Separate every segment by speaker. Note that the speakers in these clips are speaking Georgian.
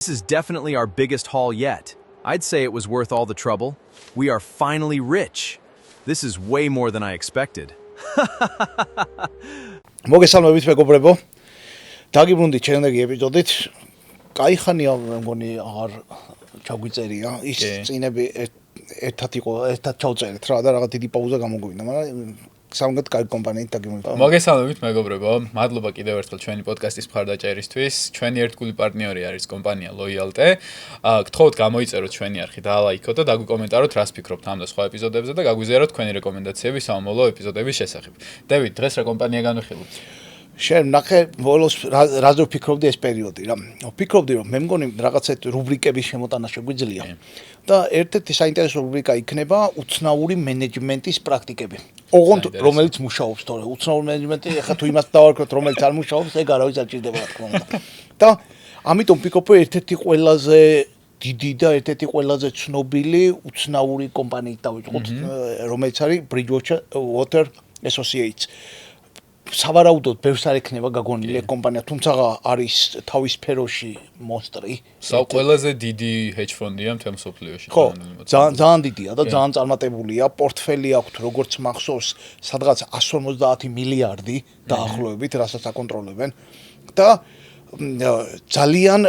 Speaker 1: This is definitely our biggest haul yet. I'd say it was worth all the trouble. We are finally rich. This is way more than I expected.
Speaker 2: მოგესალმებით მეგობრებო. დაგიბრუნდით შემდეგი ეპიზოდით. Кайხანია მგონი აღარ ჩაგვიწერია. ის წინები ერთად ჩავწერეთ რა და რაღაც დიდი პაუზა გამოგვინა, მაგრამ სამგეთ კაი კომპანიით დაგიმოვიდა.
Speaker 3: მოგესალმებით მეგობრებო. მადლობა კიდევ ერთხელ ჩვენი პოდკასტის მხარდაჭერისთვის. ჩვენი ერთგული პარტნიორი არის კომპანია Loyalty. გთხოვთ გამოიწეროთ ჩვენი არხი და ლაიქოთ და დაგვიკომენტაროთ რას ფიქრობთ ამ და სხვა ეპიზოდებზე და გაგვიზიაროთ თქვენი რეკომენდაციები სამომავლო ეპიზოდების შესახებ. დევიდ, დღეს რა კომპანია განვიხილოთ?
Speaker 2: შენ ნახე ბოლოს რაზე ვფიქრობდი ეს პერიოდი რა. ვფიქრობდი რომ მე მგონი რაღაცა რუბრიკების შემოტანა შეგვიძლია. და ერთ-ერთი საინტერესო რუბრიკა იქნება უცნაური მენეჯმენტის პრაქტიკები. ოღონდ რომელიც მუშაობს თორე უცნაური მენეჯმენტი ახლა თუ იმას დავარქვათ რომელიც არ მუშაობს, ეგ არავის არ ჭირდება რა თქმა უნდა. და ამიტომ ვფიქრობ ერთ-ერთი ყველაზე დიდი და ერთ-ერთი ყველაზე ცნობილი უცნაური კომპანიით დავიწყოთ, რომელიც არის Bridgewater Associates. სავარაუდოდ ბევრს არ ექნება გაგონილი ეს კომპანია, თუმცა არის თავის სფეროში მონსტრი.
Speaker 3: ყველაზე დიდი hedge fund-ია მთელ მსოფლიოში.
Speaker 2: ხო, ძალიან დიდია და ძალიან წარმატებულია. პორტფელი აქვს როგორც მახსოვს, სადღაც 150 მილიარდი დაახლოებით, რასაც აკონტროლებენ და ძალიან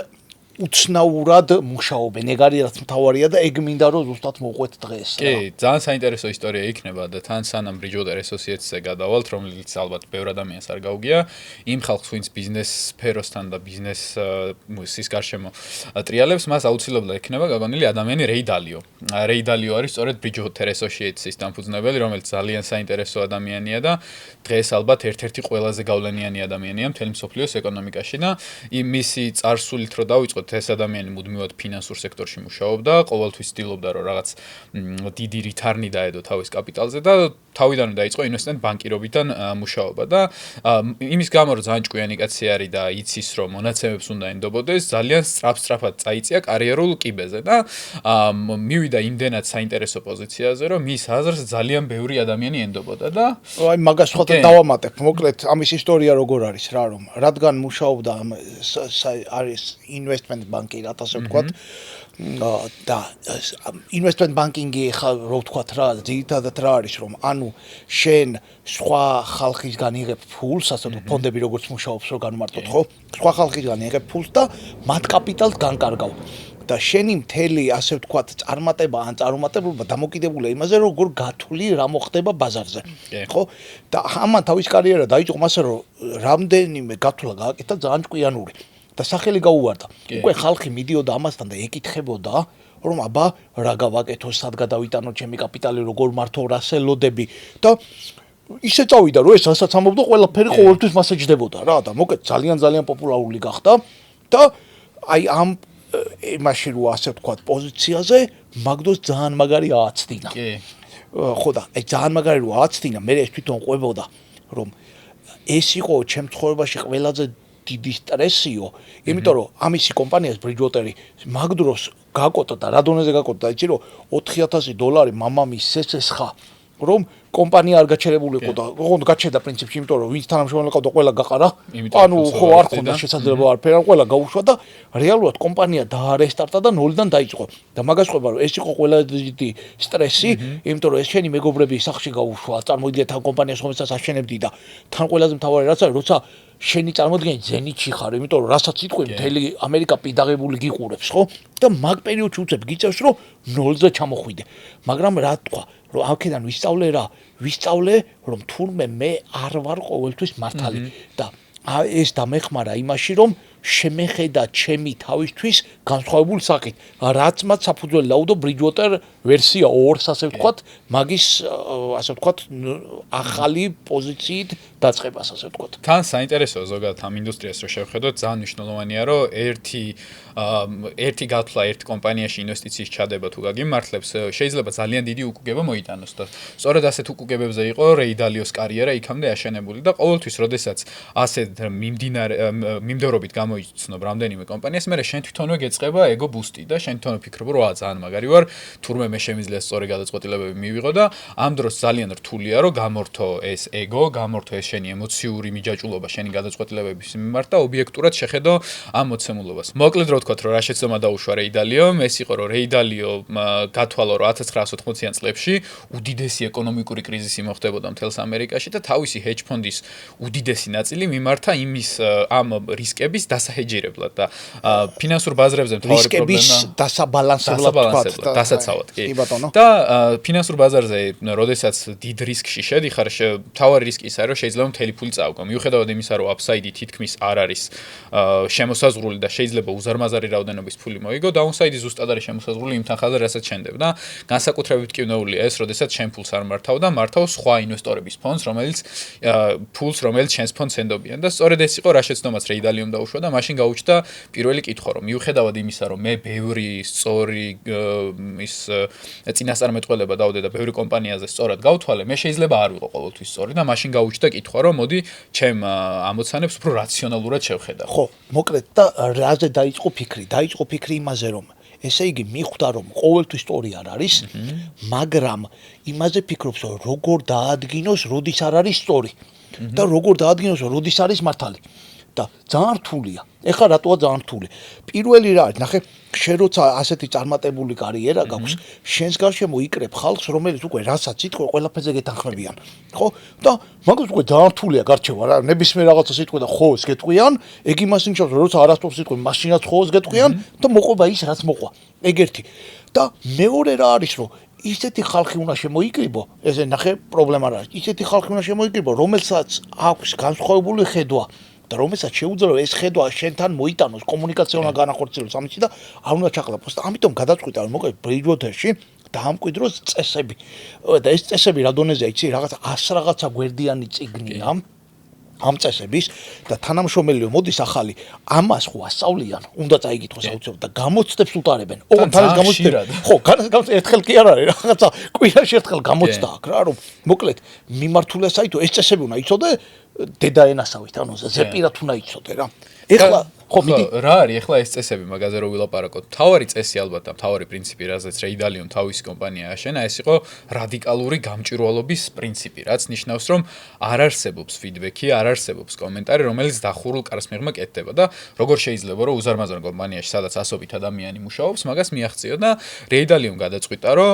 Speaker 2: უცნაურად მუშაობენ. ეგ არის რაც მთავარია და ეგ მინდა რომ ზუსტად მოყვეთ დღეს.
Speaker 3: კი, ძალიან საინტერესო ისტორია იქნება და თან სანამ Bridgewater Associates-ზე გადავალთ, რომელიც ალბათ ბევრ ადამიანს არ გაუგია, იმ ხალხს, ვინც ბიზნეს სფეროსთან და ბიზნესის გარშემო ტრიალებს, მას აუცილებლად ექნება გაგონილი ადამიანი Ray Dalio. Ray Dalio არის სწორედ Bridgewater Associates-ის დამფუძნებელი, რომელიც ძალიან საინტერესო ადამიანია და დღეს ალბათ ერთ-ერთი ყველაზე გავლენიანი ადამიანია მთელი მსოფლიოს ეკონომიკაში და მისი წარსულით რო დავიწყოთ, ეს ადამიანი მუდმივად ფინანსურ სექტორში მუშაობდა, ყოველთვის ცდილობდა რომ რაღაც დიდი ritern-ი დაედო თავის კაპიტალზე და თავიდანვე დაიწყო ინვესტმენტ ბანკირობიდან მუშაობა და იმის გამო რომ ძალიან ჭკვიანი კაცი არის და იცის რომ მონაცემებს უნდა ენდობოდეს, ძალიან სწრაფად წაიწია კარიერულ კიბეზე და მივიდა იმდენად საინტერესო პოზიციაზე, რომ მის აზრს ძალიან ბევრი ადამიანი ენდობოდა და
Speaker 2: აი მაგას სხვათა დავამატებ. მოკლედ ამის ისტორია როგორ არის რა, რომ რადგან მუშაობდა არის investment banking, ასე ვთქვათ, და investment banking-ი ხა რო ვთქვათ რა, ძირითადად რა არის, რომ ანუ შენ სხვა ხალხისგან იღებ ფულს, ასე ვთქვათ, ფონდები როგორც მუშაობს, რო განმარტოთ, ხო? სხვა ხალხისგან იღებ ფულს და მათ კაპიტალს განკარგავ. და შენი მთელი, ასე ვთქვათ, წარმატება ან წარუმატებლობა დამოკიდებულია იმაზე, როგორ გათვლი რა მოხდება ბაზარზე. ხო? და ამან თავის კარიერა დაიწყო მასე, რომ რამდენიმე გათვლა გააკეთა ძალიან ჭკვიანური. და სახელი გაუვარდა. უკვე ხალხი მიდიოდა ამასთან და ეკითხებოდა, რომ აბა რა გავაკეთო, სად გადავიტანო ჩემი კაპიტალი, როგორ მართო, რა სელოდები და ისე წავიდა, რომ ეს რასაც ამბობდა, ყველაფერი ყოველთვის მასაჯდებოდა რა და მოკეთ ძალიან პოპულარული გახდა და აი ამ იმაში რო ასე ვთქვათ პოზიციაზე მაგდოს ძალიან მაგარი ააცდინა. კი. ხო და აი ძალიან მაგარი რო ააცდინა, მე ეს თვითონ ყვებოდა, რომ ეს იყო ჩემ ცხოვრებაში ყველაზე დიდი სტრესიო, იმიტომ რომ ამისი კომპანიას Bridgewater-ი მაგ დროს გაკოთა და რა დონეზე გაკოთა, იცი რომ $4,000 მამამის სესესხა, რომ კომპანია არ გაჩერებულიყო და ოღონდ გაჩერდა პრინციპში, იმიტომ რომ ვინც თანამშრომელი ყავდა, ყველა გაყარა. ანუ ხო არ ხონდა შესაძლებლობა არაფერი, ყველა გაუშვა და რეალურად კომპანია დაარესტარტა და ნოლიდან დაიწყო. და მაგას ყვება რომ ეს იყო ყველაზე დიდი სტრესი, იმიტომ რომ ეს შენი მეგობრები სახში გაუშვა, წარმოვიდგინე თან კომპანიას რომელსაც აშენებდი და თან ყველაზე მთავარი რაც არის, როცა შენი წარმოდგენი ზენიტში ხარ, იმიტომ რომ რასაც იტყვი მთელი ამერიკა პიდაღებული გიყურებს, ხო? და მაგ პერიოდში უცებ გიწევს რომ ნოლზე ჩამოხვიდე. მაგრამ რა თქვა, რომ აქედან ვისწავლე, რომ თურმე მე არ ვარ ყოველთვის მართალი და ეს დამეხმარა იმაში, რომ შემეხედა ჩემი თავისთვის განსხვავებულ საკით, რაც მათ საფუძველი დაუდო Bridgewater ვერსია 2-ს, ასე ვთქვათ, მაგის ასე ვთქვათ ახალი პოზიციით დაწყებას, ასე ვთქვათ.
Speaker 3: თან საინტერესოა ზოგადად ამ ინდუსტრიას რო შევხედოთ, ძალიან მნიშვნელოვანია, რომ ერთი გათვლა ერთ კომპანიაში ინვესტიციის ჩადება თუ გაგიმართლებს, შეიძლება ძალიან დიდი უკუგება მოიტანოს და სწორედ ასეთ უკუგებებზე იყო Ray Dalio-ს კარიერა იქამდე აშენებული და ყოველთვის, როდესაც ასეთ მიმდევრობით გამოიცნობ რამდენიმე კომპანიას, მე შენ თვითონვე გეწყება ეგო ბუსტი და შენ თვითონვე ფიქრობ, რომ ძალიან მაგარი ვარ, თურმე მე შემიძლია სწორი გადაწყვეტილებები მივიღო და ამ დროს ძალიან რთულია, რომ გამორთო ეს ეგო, გამორთო ეს შენი ემოციური მიჯაჭვულობა, შენი გადაწყვეტილებების მიმართ და ობიექტურად შეხედო ამ მოცემულობას. მოკლედ რო ვთქვათ, რომ რა შეცდომა დაუშვა რეი დალიომ, ეს იყო, რომ რეი დალიო გათვალა, რომ 1980-იან წლებში უდიდესი ეკონომიკური კრიზისი მოხდებოდა მთელს ამერიკაში და თავისი hedge fund-ის უდიდესი ნაწილი მიმართა იმის ამ რისკების დასაჰეჯირებლად და ფინანსურ ბაზრებზე მთავარი პრობლემა
Speaker 2: დასაბალანსებლად თქვა
Speaker 3: დასაცავად კი და ფინანსურ ბაზარზე როდესაც დიდ რისკში შედიხარ მთავარი რისკი ის არის რომ შეიძლება მთელი ფული წააგო მიუხედავად იმისა რომ upside თითქმის არ არის შემოსაზღვრული და შეიძლება უზარმაზარი რაოდენობის ფული მოიგო downside ზუსტად არის შემოსაზღვრული იმ თანხაზე რასაც შენდება და განსაკუთრებით კინოულია ეს როდესაც შენ ფულს არ მართავ და მართავ სხვა ინვესტორების ფონდს რომელიც შენს ფონდს ენდობიან და სწორედ ეს იყო რა შეცდომაც რეი დალიომ დაუშვა და მაშინ გაუჩნდა პირველი კითხვა რომ მიუხედავად იმისა რომ მე ბევრი სწორი ის წინასწარმეტყველება დავდე და ბევრი კომპანიაზე სწორად გავთვალე მე შეიძლება არ ვიყო ყოველთვის სწორი და მაშინ გაუჩნდა კითხვა რომ მოდი ჩემ ამოცანებს უფრო რაციონალურად შევხედა
Speaker 2: ხო მოკლედ და რაზე დაიწყო ფიქრი იმაზე რომ ესე იგი მიხვდა რომ ყოველთვის სწორი არ არის მაგრამ იმაზე ფიქრობს რომ როგორ დაადგინოს როდის არ არის სწორი და როგორ დაადგინოს როდის არის მართალი და ძალიან რთულია. ეხლა რატოა ძალიან რთული? პირველი რა არის, ნახე, შენ როცა ასეთი წარმატებული კარიერა გაქვს, შენს გარშემო იკრებ ხალხს, რომელიც უკვე რასაც იტყვი, ყველაფერზე გეთანხმებიან. ხო? და მაგას უკვე ძალიან რთულია გარჩევა რა, ნებისმიერ რაღაცას იტყვი და ხოლოს გეტყვიან, ეგ იმას ნიშნავს, რომ როცა არასდროს იტყვი, მაშინაც ხოლოს გეტყვიან და მოყვება ის, რაც მოყვა. ეგ ერთი. და მეორე რა არის, რომ ისეთი ხალხი უნდა შემოიკრიბო, ესე ნახე, პრობლემა რა არის. ისეთი ხალხი უნდა შემოიკრიბო, რომელსაც აქვს განსხვავებული ხედვა და რომელსაც შეუძლია ეს ხედვა შენთან მოიტანოს კომუნიკაციონალ განახორციელოს ამით და არ უნდა ჩაყლაპოს და ამიტომ გადაწყვიტა რომ მოკლედ Bridgewater-ში დაამკვიდროს წესები და ეს წესები რა დონეზეა იცი რაღაც 100 რაღაცა გვერდიანი წიგნია ამ წესების და თანამშრომელი მოდის ახალი ამას ხო ასწავლიან უნდა წაიგითხოს აუცილებლად და გამოცდებს უტარებენ ოღონდ თავის გამოცდებს ხო ერთხელ კი არ არის რაღაცა კვირაში ერთხელ გამოცდა აქვს რა რომ მოკლედ მიმართულია საითო ეს წესები უნდა იცოდე დედა ენასავით ანუ ზეპირად უნდა იცოდე რა ეხლა ხო მიდი
Speaker 3: რა არის ეხლა ეს წესები მაგაზე რო ვილაპარაკოთ თავარი წესი ალბათ და თავარი პრინციპი რაზეც რეი დალიომ თავისი კომპანია აშენა ეს იყო რადიკალური გამჭვირვალობის პრინციპი რაც ნიშნავს რომ არ არსებობს ფიდბექი არ არსებობს კომენტარი რომელიც დახურულ კარს მიღმა კეთდება და როგორ შეიძლება რომ უზარმაზარ კომპანიაში სადაც ასობით ადამიანი მუშაობს მაგას მიაღწიო და რეი დალიომ გადაწყვიტა რომ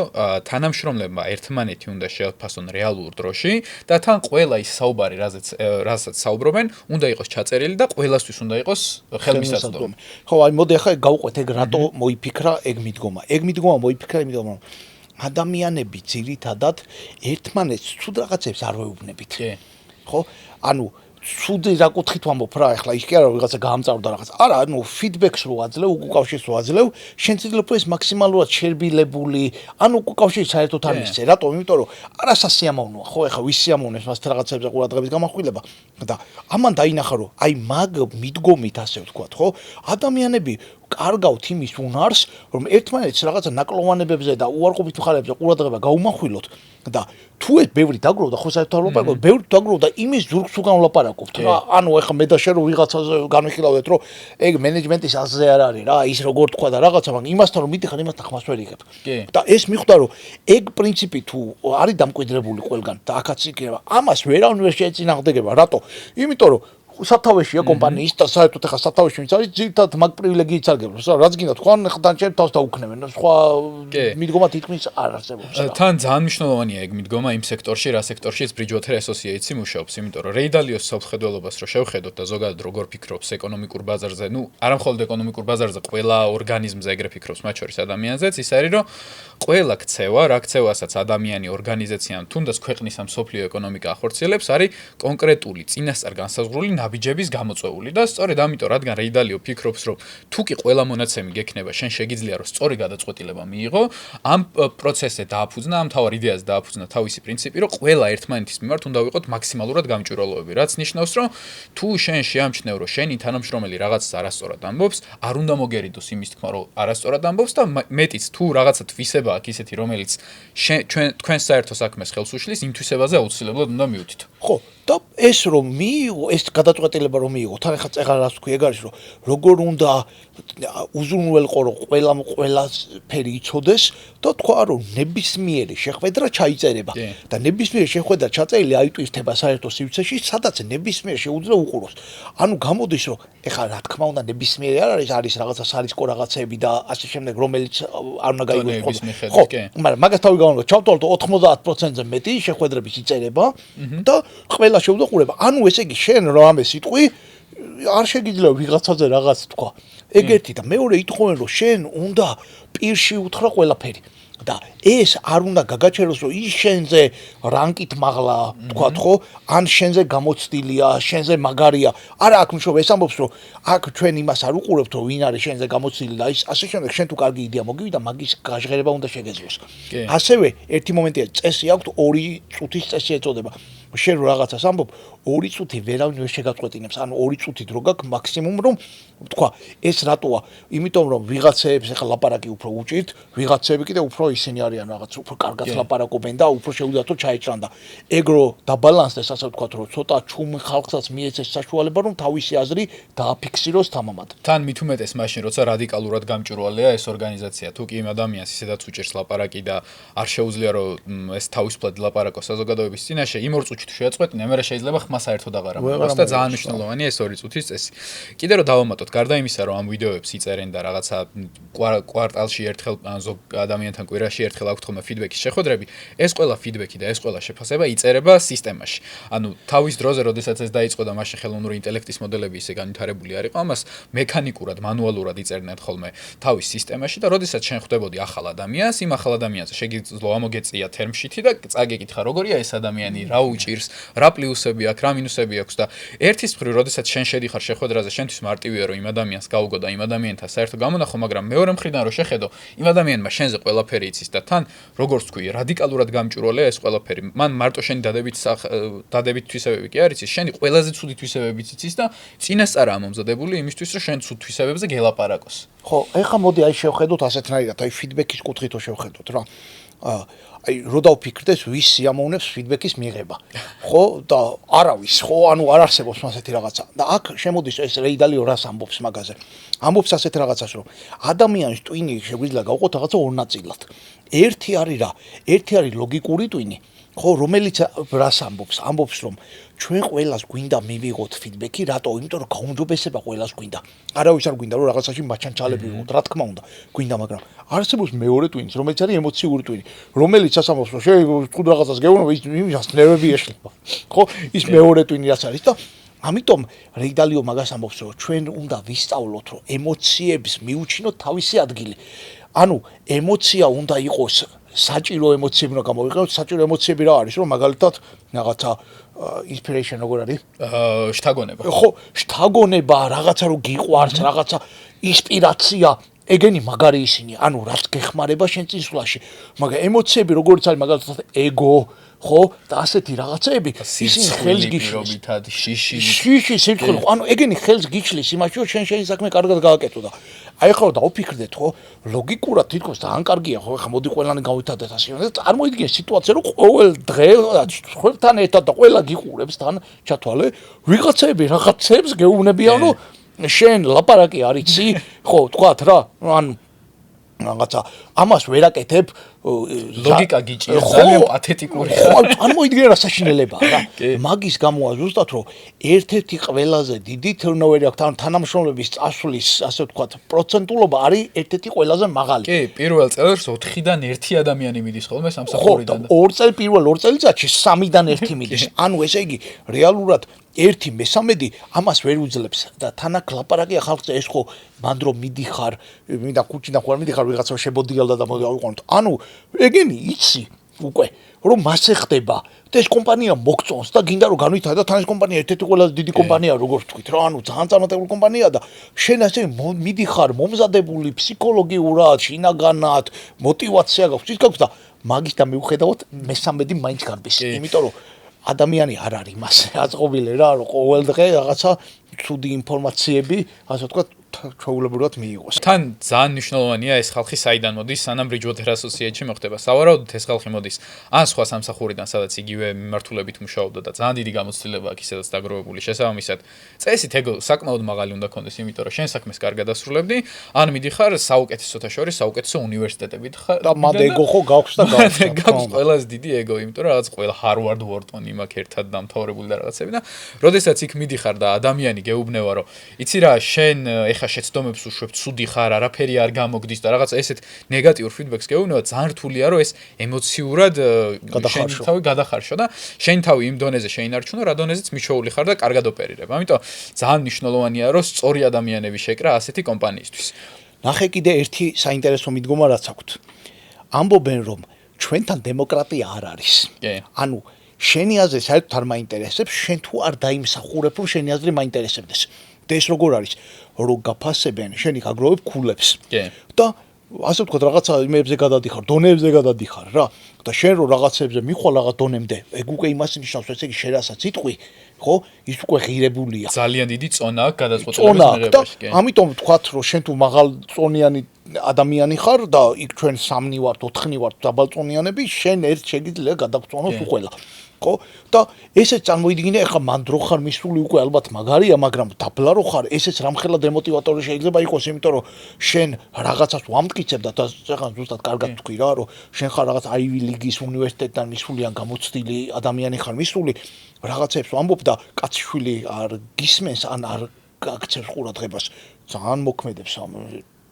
Speaker 3: თანამშრომლებმა ერთმანეთი უნდა შეაფასონ რეალურ დროში და თან ყველა ის საუბარი რასაც საუბრობენ უნდა იყოს ჩაწერილი და ყველასთვის უნდა იყოს ხელმისაწვდომი.
Speaker 2: ხო, აი მოდი ახლა გავყვეთ ეგ რატო მოიფიქრა ეგ მიდგომა. ეგ მიდგომა მოიფიქრა იმიტომ რომ ადამიანები ძირითადად ერთმანეთს ცუდ რაღაცებს არ ვეუბნებით. ხო? ანუ ცუდი რა კუთხით ვამბობ რა ახლა ის კი არა რაღაცა გაამწარდა რაღაც. არა, ანუ ფიდბექს რო აძლევ, უკავშირს რო აძლევ, შენ ცდილობ ეს მაქსიმალურად შერბილებული, ანუ უკავშირი საერთოდ არ მისცე. რატომ? იმიტომ რომ არასასიამოვნოა, ხო, ახლა ვის სიამოვნებს მას რაღაცებზე ყურადღების გამახვილება და ამან დაინახა რომ აი მაგ მიდგომით ასე ვთქვათ, ხო? ადამიანები კარგავთ იმის უნარს, რომ ერთმანეთს რაღაცა ნაკლოვანებებზე და უარყოფით მხარეებზე ყურადღება გაუმახვილოთ და თუ ეს ბევრი დაგროვდა, ხო საერთოდ ლაპარაკობ, ბევრი დაგროვდა იმის ზურგს უგან ლაპარაკობთ რა. ანუ ეხლა მე და შენ რო ვიღაცაზე განვიხილავდეთ, რომ ეგ მენეჯმენტის აზრზე არ არის რა, ის როგორ თქვა და რაღაცა, მაგრამ იმასთან რომ მიდიხარ, იმასთან ხმას ვერ იღებ. და ეს მიხვდა რომ ეგ პრინციპი თუ არის დამკვიდრებული ყველგან და აქაც იქნება, ამას ვერავინ ვერ შეეწინააღმდეგება. რატო? იმიტომ რომ სათავეშია კომპანიის და საერთოდ ახლა სათავეში ვინც არის ძირითადად მაგ პრივილეგიით სარგებლობს რა რაც გინდა თქვა ახლა თან ჩემ თავს დაუქნევენ სხვა მიდგომა თითქმის არ არსებობს რა
Speaker 3: თან ძალიან მნიშვნელოვანია ეგ მიდგომა იმ სექტორში რა სექტორშიც Bridgewater Associates-ი მუშაობს იმიტომ რომ რეი დალიოს საფხედველობას რო შევხედოთ და ზოგადად როგორ ფიქრობს ეკონომიკურ ბაზარზე ნუ არა მხოლოდ ეკონომიკურ ბაზარზე ყველა ორგანიზმზე ეგრე ფიქრობს მათ შორის ადამიანზეც ის არის რომ ყველა ქცევა რა ქცევასაც ადამიანი ორგანიზაცია თუნდაც ქვეყნის ამ სოფლიო ეკონომიკა ახორციელებს არის კონკრეტული წინასწარ განსაზღვრული ნაბიჯების გამოწვეული და სწორედ ამიტომ რადგან რეი დალიო ფიქრობს რომ თუ კი ყველა მონაცემი გექნება შენ შეგიძლია რომ სწორი გადაწყვეტილება მიიღო ამ პროცესზე დააფუძნა ამ თავარ იდეაზე დააფუძნა თავისი პრინციპი რომ ყველა ერთმანეთის მიმართ უნდა ვიყოთ მაქსიმალურად გამჭვირვალოები რაც ნიშნავს რომ თუ შენ შეამჩნევ რომ შენი თანამშრომელი რაღაცას არასწორად ამბობს არ უნდა მოგერიდოს იმის თქმა რომ არასწორად ამბობს და მეტიც თუ რაღაცა თვისება აქვს ისეთი რომელიც თქვენ საერთო საქმეს ხელს უშლის იმ თვისებაზე აუცილებლად უნდა მივთითო
Speaker 2: ხო და ეს რომ მიიღო, ეს გადაწყვეტილება რომ მიიღო, თან ახლა წეღარ რას თქვი, ეგ არის რომ როგორ უნდა უზრუნველყო რომ ყველა ფერი იცოდეს და თქვა რომ ნებისმიერი შეხვედრა ჩაიწერება და ნებისმიერი შეხვედრა ჩაწერილი აიტვირთება საერთო სივრცეში, სადაც ნებისმიერ შეუძლია უყუროს. ანუ გამოდის რომ ეხლა რა თქმა უნდა ნებისმიერი არ არის რაღაცა სარისკო რაღაცები და ასე შემდეგ, რომელიც არ უნდა გაიგოს. ხო, მაგრამ მაგას თავი გავანო, ჩავთვალოთ 90%-ზე მეტი შეხვედრების იწერება და ყველა შეუძლია ყურება. ანუ ესე იგი შენ რამე სიტყვი არ შეგიძლია ვიღაცაზე რაღაც თქვა. ეგ ერთი და მეორე ითხოვენ რომ შენ უნდა პირში უთხრა ყველაფერი. და ეს არ უნდა გაგაჩეროს რომ ის შენზე რანკით მაღლა თქვათ ხო ან შენზე გამოცდილია შენზე მაგარია არა აქ მშობ ეს ამბობს რომ აქ ჩვენ იმას არ უყურებთ რომ ვინ არის შენზე გამოცდილი და ის ასე შემდეგ შენ თუ კარგი იდეა მოგივიდა მაგის გაჟღერება უნდა შეგეძლოს ასევე ერთი მომენტია წესი აქვს 2 წუთის წესი ეწოდება შენ რო რაღაცას ამბობ 2 წუთი ვერავინ ვერ შეგაწყვეტინებს ანუ 2 წუთი დრო გაქვს მაქსიმუმ რომ თქვა ეს რატოა იმიტომ რომ ვიღაცეებს ახლა ლაპარაკი უფრო უჭირთ ვიღაცები კიდე უფრო ისინი არიან რაღაც უფრო კარგად ლაპარაკობენ და უფრო შეუძლიათ რომ ჩაეჭრან და ეგრო დაბალანსდეს ასე ვთქვათ რომ ცოტა ჩუმ ხალხსაც მიეცეს საშუალება რომ თავისი აზრი დააფიქსიროს თამამად
Speaker 3: თან მით უმეტეს მაშინ როცა რადიკალურად გამჭვირვალეა ეს ორგანიზაცია თუ კი იმ ადამიანს ისედაც უჭერს ლაპარაკი და არ შეუძლია რომ ეს თავისუფლად ლაპარაკოს საზოგადოების წინაშე იმ 2 წუთში თუ შეაწყვეტინა მე შეიძლება ხმა საერთოდ აღარ ამბობს და ძალიან მნიშვნელოვანია ეს 2 წუთის წესი კიდე რომ დავამატოთ გარდა იმისა რომ ამ ვიდეოებს იწერენ და რაღაცა კვარტალში ერთხელ ან ზოგ ადამიანთან კვირაში ერთხელ აქვთ ხოლმე ფიდბექის შეხვედრები ეს ყველა ფიდბექი და ეს ყველა შეფასება იწერება სისტემაში ანუ თავის დროზე როდესაც ეს დაიწყო და მაშინ ხელოვნური ინტელექტის მოდელები ისე განვითარებული არ იყო ამას მექანიკურად მანუალურად იწერდნენ ხოლმე თავის სისტემაში და როდესაც შენ ხვდებოდი ახალ ადამიანს იმ ახალ ადამიანზე შეგიძლია ამოგეწია თერმშიტი და წაგეკითხა როგორია ეს ადამიანი რა უჭირს რა პლუსები აქვს რა მინუსები აქვს და ერთის მხრივ როდესაც შენ შედიხარ შეხვედრაზე შენთვის მარტივია რომ იმ ადამიანს გაუგო და იმ ადამიანთან საერთოდ გამონახო მაგრამ მეორე მხრიდან რომ შეხედო იმ ადამიანმა შენზე ყველაფერი იცის და თან როგორც თქვი რადიკალურად გამჭვირვალეა ეს ყველაფერი მან მარტო შენი დადებით თვისებები კი არ იცის შენი ყველაზე ცუდი თვისებებიც იცის და წინასწარაა მომზადებული იმისთვის რომ შენ ცუდ თვისებებზე გელაპარაკოს
Speaker 2: ხო ეხლა მოდი აი შევხედოთ ასეთნაირად აი ფიდბექის კუთხით შევხედოთ რა აი რო დავფიქრდეს ვის სიამოვნებს ფიდბექის მიღება ხო და არავის ხო ანუ არ არსებობს ასეთი რაღაცა და აქ შემოდის ეს რეიდალი რას ამბობს მაგაზე ამბობს ასეთ რაღაცას რომ ადამიანის ტვინი შეგვიძლია გავყოთ რაღაცა ორ ნაწილად ერთი არის ლოგიკური ტვინი ხო რომელიც რას ამბობს რომ ჩვენ ყველას გვინდა მივიღოთ ფიდბექი რატო იმიტომ რომ გაუმჯობესება ყველას გვინდა არავის არ გვინდა რომ რაღაცაში მაჩანჩალები ვიყოთ რა თქმა უნდა გვინდა მაგრამ არსებობს მეორე ტვინიც რომელიც არის ემოციური ტვინი რომელიც ამბობს რომ შენ რაღაცას გეუბნები იმას ნერვები ეშლება ხო ის მეორე ტვინი რაც არის და ამიტომ რეიდალიო მაგას ამბობს რომ ჩვენ უნდა ვისწავლოთ რომ ემოციების მიუჩინოთ თავისი ადგილი ანუ ემოცია უნდა იყოს საჭირო ემოციები უნდა გამოვიყენოთ საჭირო ემოციები რა არის რომ მაგალითად რაღაცა inspiration როგორ არის
Speaker 3: შთაგონება
Speaker 2: ხო შთაგონება რაღაცა რომ გიყვარს რაღაცა ინსპირაცია ეგენი მაგარი ისინი ანუ რაც გეხმარება შენ წინსვლაში მაგრამ ემოციები როგორც არის მაგალითად ეგო ხო და ასეთი რაღაცეები ისინი ხელს
Speaker 3: გიშლით
Speaker 2: შიში სიტყვი ანუ ეგენი ხელს გიშლის იმაში რომ შენი საქმე კარგად გააკეთო და აი ხო დავფიქრდეთ ხო ლოგიკურად თითქოს ძალიან კარგია ხო ხა მოდი ყველანი გავითადეთ ასე და წარმოიდგინე სიტუაცია რომ ყოველ დღე ხებთან ერთად და ყველა გიყურებს თან ჩათვალე ვიღაცები რაღაცებს გეუბნებიან რომ შენ ლაპარაკი არ იცი ხო თქვათ რა ანუ რაღაცა ამას ვერაკეთებ
Speaker 3: ლოგიკა გიჭირს ძალიან პათეტიკური
Speaker 2: ხო წარმოიდგინე რა საშინელებაა რა მაგის გამოა ზუსტად რომ ერთ-ერთი ყველაზე დიდი turnover-ი აქვს თანამშრომლების წასვლის ასე ვთქვათ პროცენტულობა არის ერთ-ერთი ყველაზე მაღალი
Speaker 3: კი პირველ წელს 4-დან 1 ადამიანი მიდის ხოლმე სამსახურიდან
Speaker 2: და პირველ 2 წელიწადში 3-დან 1 მიდის ანუ ესე იგი რეალურად 1/3 ამას ვერ უძლებს და თანაკ ლაპარაკია ხალხზე ეს ხო მან რომ მიდიხარ მინდა ქუჩიდან ხوار მიდიხარ ვიღაცა შებოდიალდა და მოვიყონოთ ანუ ეგენი იცი უკვე რომ მასე ხდება და ეს კომპანია მოგწონს და გინდა რომ განვითარდეს და თან ეს კომპანია ერთ-ერთი ყველაზე დიდი კომპანია როგორც თქვით რა ანუ ძალიან წარმატებული კომპანია და შენ ასე მიდიხარ მომზადებული ფსიქოლოგიურად შინაგანად мотивация გაქვს ის გაქვს და მაგის და მიუხედავად მესამედი მაინც გარბის იმიტომ რომ ადამიანი არ არის მასე აწყობილი რა რომ ყოველ დღე რაღაცა ცუდი ინფორმაციები ასე ვთქვათ ჩვეულებრივად მიიღოს.
Speaker 3: თან ძალიან მნიშვნელოვანია ეს ხალხი საიდან მოდის, სანამ Bridgewater Associates-ში მოხდება. სავარაუდოდ ეს ხალხი მოდის ან სხვა სამსახურიდან, სადაც იგივე მიმართულებით მუშაობდა და ძალიან დიდი გამოცდილება აქვს ისედაც დაგროვებული. შესაბამისად, წესით ეგ საკმაოდ მაღალი უნდა კონდეს, იმიტომ რომ შენ საქმეს კარგად დასრულებდი, ან მიდიხარ საუკეთესოთა შორის საუკეთესო უნივერსიტეტებით ხარ.
Speaker 2: და მანდ ეგო ხო გაქვს და გაქვს.
Speaker 3: გაქვს ყველაზე დიდი ეგო, იმიტომ რომ რაღაც ყველა Harvard, Wharton იმაქ ერთად დამთავრებული და რაღაცები და როდესაც იქ მიდიხარ და ადამიანი გეუბნება რომ იცი რა შენ ეხა შეცდომებს უშვებ, ცუდი ხარ, არაფერი არ გამოგდის და რაღაც ესეთ ნეგატიურ ფიდბექს გეუბნება, ძალიან რთულია რომ ეს ემოციურად შენ თავი გადახარშო და შენ თავი იმ დონეზე შეინარჩუნო, რა დონეზეც მიჩვეული ხარ და კარგად ოპერირებ. ამიტომ ძალიან მნიშვნელოვანია რომ სწორი ადამიანები შეკრა ასეთი კომპანიისთვის.
Speaker 2: ნახე კიდე ერთი საინტერესო მიდგომა რაც აქვთ. ამბობენ რომ ჩვენთან დემოკრატია არ არის. ანუ შენი აზრი საერთოდ არ მაინტერესებს, შენ თუ არ დაიმსახურებ, რომ შენი აზრი მაინტერესებდეს. და ეს როგორ არის? რომ გაფასებენ, შენ იქ აგროვებ ქულებს. და ასე ვთქვათ, რაღაცა იმებზე გადადიხარ, დონეებზე გადადიხარ რა. და შენ რო რაღაცებზე მიხვალ რაღაც დონემდე, ეგ უკვე იმას ნიშნავს, ესე იგი შენ რასაც იტყვი, ხო? ის უკვე ღირებულია.
Speaker 3: ძალიან დიდი წონა აქვს გადაწყვეტილების მიღებაში, კი.
Speaker 2: ამიტომ ვთქვათ, რომ შენ თუ მაღალწონიანი ადამიანი ხარ და იქ ჩვენ 3 ვართ, 4 ვართ დაბალწონიანები, შენ ერთ შეგიძლია გადაგწონოს უყველა. ხო? და ესეც წარმოიდგინე, ახლა მანდრო ხარ მისული უკვე ალბათ მაგარია, მაგრამ დაბლა რო ხარ, ესეც რამხელა დემოტივატორი შეიძლება იყოს, იმიტომ რომ შენ რაღაცას ვამტკიცებ და ზუსტად კარგად თქვი რა, რომ შენ ხარ რაღაც Ivy League-ის უნივერსიტეტიდან მისული ან გამოცდილი ადამიანი ხარ მისული, რაღაცებს ვამბობ და კაცშვილი არ გისმენს ან არ გაქცევს ყურადღებას. ძალიან მოქმედებს ამ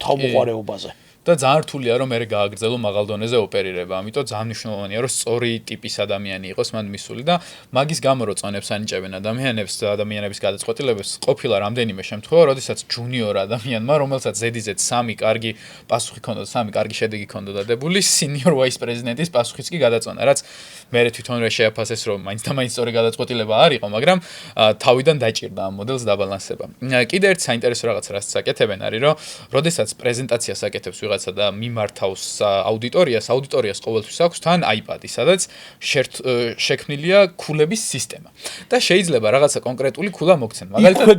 Speaker 2: თავმოყარეობაზე.
Speaker 3: და ძალიან რთულია რომ მე გააგრძელო მაღალ დონეზე ოპერირება. ამიტომ ძალიან მნიშვნელოვანია რომ სწორი ტიპის ადამიანი იყოს მან მისული და მაგის გამო რომ წონებს ანიჭებენ ადამიანების გადაწყვეტილებებს, ყოფილა რამდენიმე შემთხვევა, როდესაც ჯუნიორ ადამიანმა, რომელსაც ზედიზედ 3 კარგი პასუხი ჰქონდა, 3 კარგი შედეგი ჰქონდა დადებული, სინიორ ვაის პრეზიდენტის პასუხიც კი გადაწონა, რაც მე თვითონვე შეაფასეს, რომ მაინც და მაინც სწორი გადაწყვეტილება არ იყო, მაგრამ თავიდან დაჭირდა ამ მოდელს დაბალანსება. კიდე ერთ საინტერესო რაღაც რაც საკეთებენ არის, რომ როდესაც პრეზენტაციას აკეთებს ვიღაცა და მიმართავს აუდიტორიას ყოველთვის აქვს თან iPad-ი, სადაც შექმნილია ქულების სისტემა. და შეიძლება რაღაცა კონკრეტული ქულა მოგცენ.
Speaker 2: მაგალითად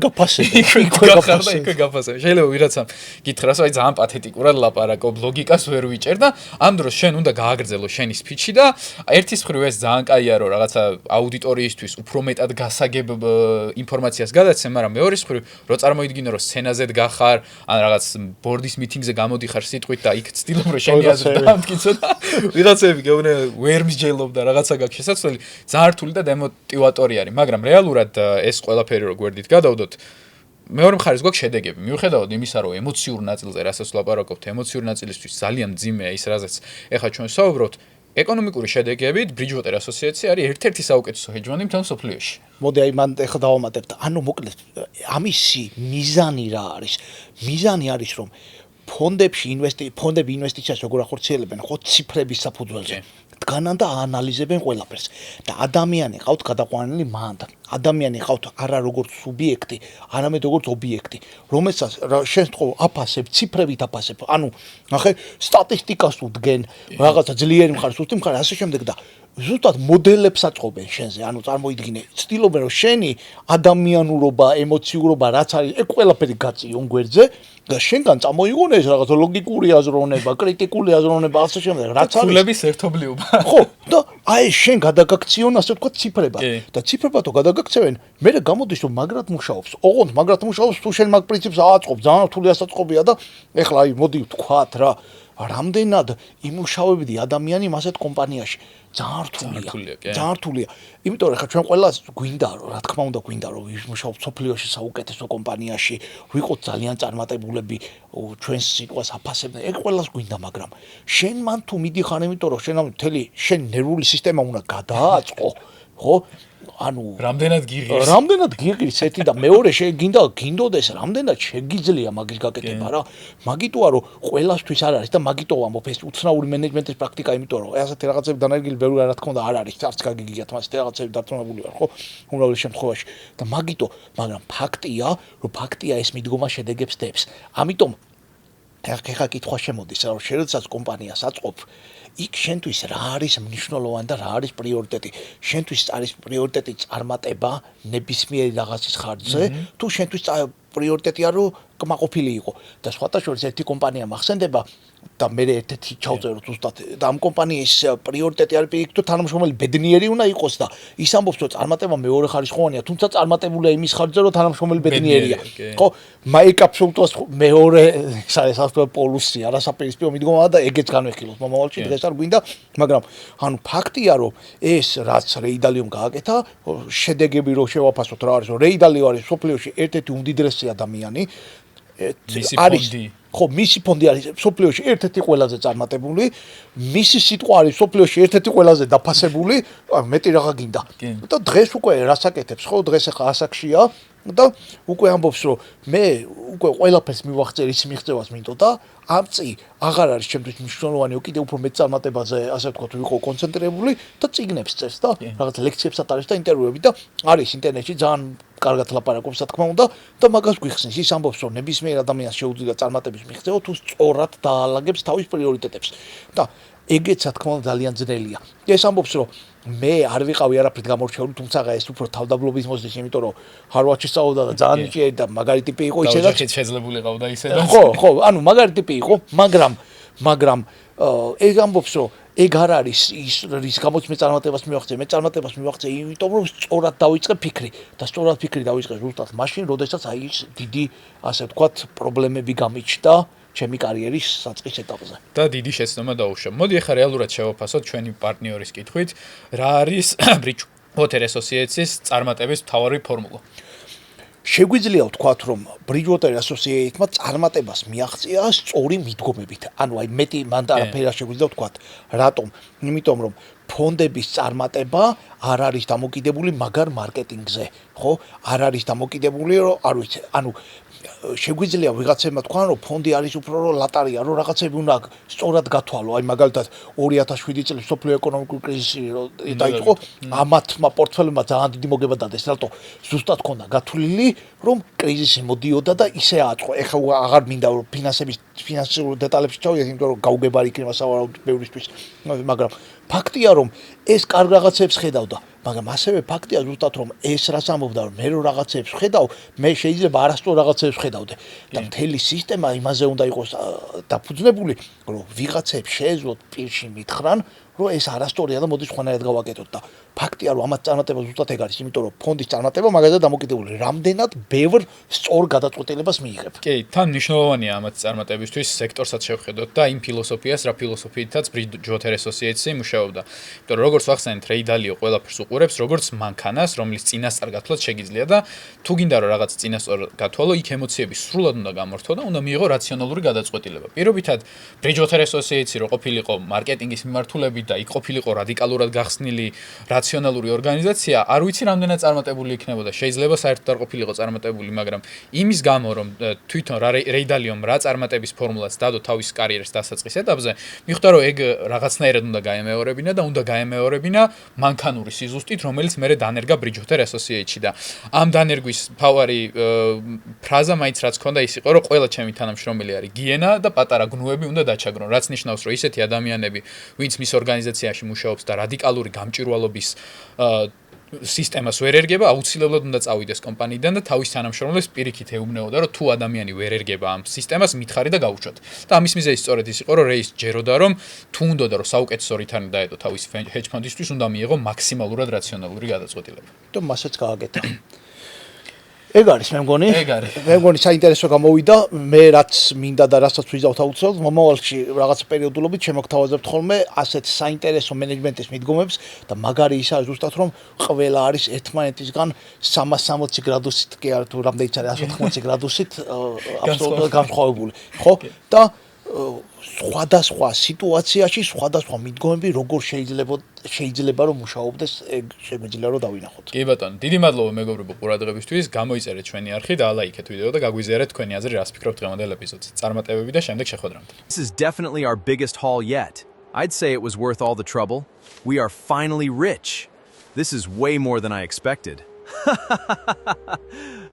Speaker 2: იქვე
Speaker 3: გაფასებ. შეიძლება ვიღაცამ გითხრას, აი ძალიან პათეტიკურად ლაპარაკობ, ლოგიკას ვერ ვიჭერ და ამ დროს შენ უნდა გააგრძელო შენი სპიჩი და ერთის მხრივ ეს ძალიან კაია რომ რაღაცა აუდიტორიისთვის უფრო მეტად გასაგებ ინფორმაციას გადაცემ, მაგრამ მეორის მხრივ რო წარმოიდგინე რომ სცენაზე დგახარ, ან რაღაც ბორდის მიტინგზე გამოდიხარ სიტყვით და იქ ცდილობ რომ შენი აზრი დაამტკიცო და ვიღაცები გეუბნე ვერ მსჯელობ და რაღაცა გაქვს შესაძლებელი, ძალიან რთული და დემოტივატორი არის, მაგრამ რეალურად ეს ყველაფერი რო გვერდით გადავდოთ მეორე მხარეს გვაქვს შედეგები. მიუხედავად იმისა, რომ ემოციურ ნაწილზე რასაც ვლაპარაკობთ, ემოციურ ნაწილისთვის ძალიან მძიმეა ის, რაზეც ეხლა ჩვენ ვსაუბრობთ, ეკონომიკური შედეგებით Bridgewater Associates არის ერთ-ერთი საუკეთესო ჰეჯ-ფონდი მთელ მსოფლიოში.
Speaker 2: მოდი აი მან ეხლა დავამატებთ. ანუ მოკლედ ამისი მიზანი რა არის? მიზანი არის რომ ფონდები ინვესტიციას როგორ ახორციელებენ, ხო ციფრების საფუძველზე. დგანან და აანალიზებენ ყველაფერს და ადამიანი ყავთ გადაყვანილი მანდ. ადამიანი ყავთ არა როგორც სუბიექტი, არამედ როგორც ობიექტი, რომელსაც შენ თქო აფასებ, ციფრებით აფასებ. ანუ ნახე, სტატისტიკას უდგენ, რაღაცა ძლიერი მხარ, სუსტი მხარ, ასე შემდეგ და ზუსტად მოდელებს აწყობენ შენზე. ანუ წარმოიდგინე, ცდილობენ რომ შენი ადამიანურობა, ემოციურობა რაც არის, ეგ ყველაფერი გაწიონ გვერდზე და შენგან წამოიღონ ეს რაღაცა ლოგიკური აზროვნება, კრიტიკული აზროვნება, ასე შემდეგ, რაც არის
Speaker 3: ქულების ერთობლიობა.
Speaker 2: ხო, და აი შენ გადაგაქციონ, ასე ვთქვათ, ციფრებად. და ციფრებადო გადაგაქცევენ, მე გამოდის რომ მაგრად მუშაობს. ოღონდ მაგრად მუშაობს, თუ შენ მაგ პრინციპს აწყობ, ძალიან რთული ასაწყობია და ეხლა აი მოდი ვთქვათ რა, რამდენად იმუშავებდი ადამიანი მასეთ კომპანიაში. ძალიან რთულია. იმიტომ რომ ხა ჩვენ ყველას გვინდა რომ რა თქმა უნდა გვინდა რომ ვიმუშაოთ სოფლიოში საუკეთესო კომპანიაში, ვიყოთ ძალიან წარმატებულები, ჩვენს სიტყვას აფასებდნენ. ეგ ყველას გვინდა, მაგრამ შენ მან თუ მიდიხარ, იმიტომ რომ შენ მთელი შენ ნერვული სისტემა უნდა გადააწყო, ხო? ანუ
Speaker 3: რამდენად გიღირს
Speaker 2: ერთი და მეორე შეგინდა გინდოდეს რამდენად შეგიძლია მაგის გაკეთება რა. მაგიტოა რომ ყველასთვის არ არის და მაგიტო ამბობ ეს უცნაური მენეჯმენტის პრაქტიკა, იმიტომ რომ ასეთი რაღაცები დანერგილი ბევრი რა თქმა უნდა არ არის, არც გაგიგიათ მას რაღაცები დარწმუნებული ვარ, ხო? უმრავლეს შემთხვევაში და მაგიტო, მაგრამ ფაქტია ეს მიდგომა შედეგებს დებს. ამიტომ ეხა კითხვა შემოდის, რომ შენ როდესაც კომპანიას აწყობ, იქ შენთვის რა არის მნიშვნელოვანი და რა არის პრიორიტეტი? შენთვის არის პრიორიტეტი წარმატება ნებისმიერი რაღაცის ხარჯზე, თუ შენთვის პრიორიტეტია რომ კმაყოფილი იყო და სხვათა შორის ერთი კომპანია მახსენდება და მე ერთ-ერთი ჩავწეროთ ზუსტად და ამ კომპანიის პრიორიტეტი არის პირიქით თანამშრომელი ბედნიერი უნდა იყოს და ის ამბობს რომ წარმატება მეორე ხარისხოვანია, თუმცა წარმატებულია იმის ხარჯზე რომ თანამშრომელი ბედნიერია. ხო, მაიკ აბსოლუტურად მეორე ეს არის სასწავლო პოლუსი, არასაპირისპირო მიდგომა და ეგეც განვეხილოთ მომავალში დღეს არ გვინდა, მაგრამ ანუ ფაქტია რომ ეს რაც რეიდალიომ გააკეთა, შედეგები რო შევაფასოთ რა არის, რომ რეიდალიო არის სოფლიოში ერთ-ერთი უმდიდრესი ადამიანი არის ხო მისი ფონდი არის სოფლიოში ერთ-ერთი ყველაზე წარმატებული, მისი სიტყვა არის სოფლიოში ერთ-ერთი ყველაზე დაფასებული, მეტი რაღა გინდა. და დღეს უკვე რასაკეთებს, ხო, დღეს ახლა ასაკშია და უკვე ამბობს რომ მე უკვე ყველაფერს მივახცე ის მიღწევას მინდოდა, ამ წი აღარ არის ჩემთვის მნიშვნელოვანი, კიდევ უფრო მეტ წარმატებაზე, ასე ვთქვათ, ვიყო კონცენტრირებული და წიგნებს წერს და რაღაც ლექციებსაც არის და ინტერვიუები და არის ინტერნეტში ძალიან კარგად ლაპარაკობს, რა თქმა უნდა, და მაგას გვიხსნის. ის ამბობს, რომ ნებისმიერ ადამიანს შეუძლია წარმატების მიღწევა, თუ სწორად დაალაგებს თავის პრიორიტეტებს. და ეგეც, რა თქმა უნდა, ძალიან ძნელია. ეს ამბობს, რომ მე არ ვიყავი არაფრით გამორჩეული, თუმცა ეს უფრო თავდაბლობის მოსდის, იმიტომ რომ ჰარვარდში სწავლობდა და ძალიან ნიჭიერი და მაგარი ტიპი იყო ისე და
Speaker 3: შეძლებული ყავდა ისე და
Speaker 2: ხო, ანუ მაგარი ტიპი იყო, მაგრამ ეგ ამბობს, რომ ეგ არ არის ის რის გამოც მე წარმატებას მივახცე, იმიტომ რომ სწორად დავიწყე ფიქრი და სწორად ფიქრი დავიწყე ზუსტად მაშინ, როდესაც აი ის დიდი, ასე ვთქვათ, პრობლემები გამიჩნდა ჩემი კარიერის საწყის ეტაპზე.
Speaker 3: და დიდი შეცდომა დაუშვა. მოდი ახლა რეალურად შევაფასოთ ჩვენი პარტნიორის კითხვით, რა არის Bridgewater Associates-ის წარმატების მთავარი ფორმულა?
Speaker 2: შეგვიძლია ვთქვათ, რომ Bridgewater Associates-მა წარმატებას მიაღწია სწორი მიდგომებით. ანუ აი მეტი მან არაფერი არ შეგვიძლია ვთქვათ. რატომ? იმიტომ რომ ფონდების წარმატება არ არის დამოკიდებული მაგარ მარკეტინგზე, ხო? არ არის დამოკიდებული, რომ არ ვიცი, ანუ შეგვიძლია ვიღაცებმა თქვან, რომ ფონდი არის უფრო რომ ლატარია, რომ რაღაცები უნდა სწორად გათვალო. აი მაგალითად 2007 წლის სოფლიო ეკონომიკური კრიზისი დაიწყო, ამათმა პორტფელებმა ძალიან დიდი მოგება დადეს, რატო? ზუსტად ქონდა გათვლილი, რომ კრიზისი მოდიოდა და ისე აწყო. ეხლა აღარ მინდა რომ ფინანსურ დეტალებში ჩავიდეთ, იმიტომ რომ გაუგებარი იქნება სავარაუდოდ ბევრისთვის, მაგრამ ფაქტია რომ ეს კარგ რაღაცებს ხედავდა, მაგრამ ასევე ფაქტია ზუსტად რომ ეს რაც ამბობდა რომ მე რო რაღაცებს ხედავ, მე შეიძლება არასწორ რაღაცებს ხედავდე და მთელი სისტემა იმაზე უნდა იყოს დაფუძნებული, რომ ვიღაცებს შეეძლოთ პირში მითხრან, რომ ეს არასწორია და მოდი სხვანაირად გავაკეთოთ და ფაქტია რომ ამათ წარმატება ზუსტად ეგ არის, იმიტომ რომ ფონდის წარმატება მაგაზე დამოკიდებული, რამდენად ბევრ სწორ გადაწყვეტილებას მიიღებ.
Speaker 3: კი, თან მნიშვნელოვანია ამათ წარმატებისთვის სექტორსაც შევხედოთ და იმ ფილოსოფიას, რა ფილოსოფიითაც Bridgewater Associates-ი მუშაობდა. იმიტომ რომ როგორც ვახსენეთ, რეიდალიო ყველაფერს უყურებს, როგორც მანქანას, რომლის წინასწარ გათვლაც შეგიძლია და თუ გინდა რომ რაღაც წინასწარ გათვალო, იქ ემოციები სრულად უნდა გამორთო და უნდა მიიღო რაციონალური გადაწყვეტილება. პირობითად Bridgewater Associates-ი რო ყოფილიყო მარკეტინგის მიმართულებით და იქ ყოფილიყო რადიკალურად გახსნილი რაციონალური ორგანიზაცია, არ ვიცი რამდენად წარმატებული იქნებოდა. შეიძლება საერთოდ არ ყოფილიყო წარმატებული, მაგრამ იმის გამო, რომ თვითონ რეიდალიომ რა წარმატების ფორმულას დადო თავის კარიერის დასაწყის ეტაპზე, მიხვდა რომ ეგ რაღაცნაირად უნდა გაემეორებინა და უნდა გაემეორებინა მანქანური სიზუსტით, რომელიც მერე დანერგა Bridgewater Associates-ში და ამ დანერგვის ფავარი ფრაზა მაინც რაც ქონდა ის იყო, რომ ყველა ჩემი თანამშრომელი არის გიენა და პატარა გნუები უნდა დაჩაგრონ, რაც ნიშნავს, რომ ისეთი ადამიანები, ვინც მის ორგანიზაციაში მუშაობს და რადიკალური გამჭვირვალობის სისტემას ვერ ერგება, აუცილებლად უნდა წავიდეს კომპანიიდან და თავის თანამშრომლებს პირიქით ეუბნეოდა, რომ თუ ადამიანი ვერ ერგება ამ სისტემას, მითხარი და გაუშვათ. და ამის მიზეზი სწორედ ის იყო, რომ რეის ჯეროდა, რომ თუ უნდოდა, რომ საუკეთესო რითანი დაედო თავის hedge fund-ისთვის, უნდა მიიღო მაქსიმალურად რაციონალური გადაწყვეტილება.
Speaker 2: და მასაც გააკეთა. ეგ არის მე მგონი.
Speaker 3: ეგ არის.
Speaker 2: მე მგონი საინტერესო გამოვიდა, მე რაც მინდა და რასაც ვიზავთ აუცილებლად, მომავალში რაღაც პერიოდულობით შემოგთავაზებთ ხოლმე ასეთ საინტერესო მენეჯმენტის მიდგომებს და მაგარი ის არის ზუსტად რომ ყველა არის ერთმანეთისგან 360 გრადუსით, კი არა თუ რამდენიც არის 180 გრადუსით აბსოლუტურად განსხვავებული, ხო? და სხვადასხვა სიტუაციაში სხვადასხვა მიდგომები როგორ შეიძლება რომ მუშაობდეს, ეგ შეგვიძლია რომ დავინახოთ.
Speaker 3: კი ბატონო, დიდი მადლობა მეგობრებო ყურადღებისთვის. გამოიწერეთ ჩვენი არხი და ლაიქეთ ვიდეო და გაგვიზიარეთ თქვენი აზრი, რას ფიქრობთ დღევანდელ ეპიზოდზე. წარმატებები და შემდეგ შეხვედრამდე.
Speaker 1: This is definitely our biggest haul yet. I'd say it was worth all the trouble. We are finally rich. This is way more than I expected.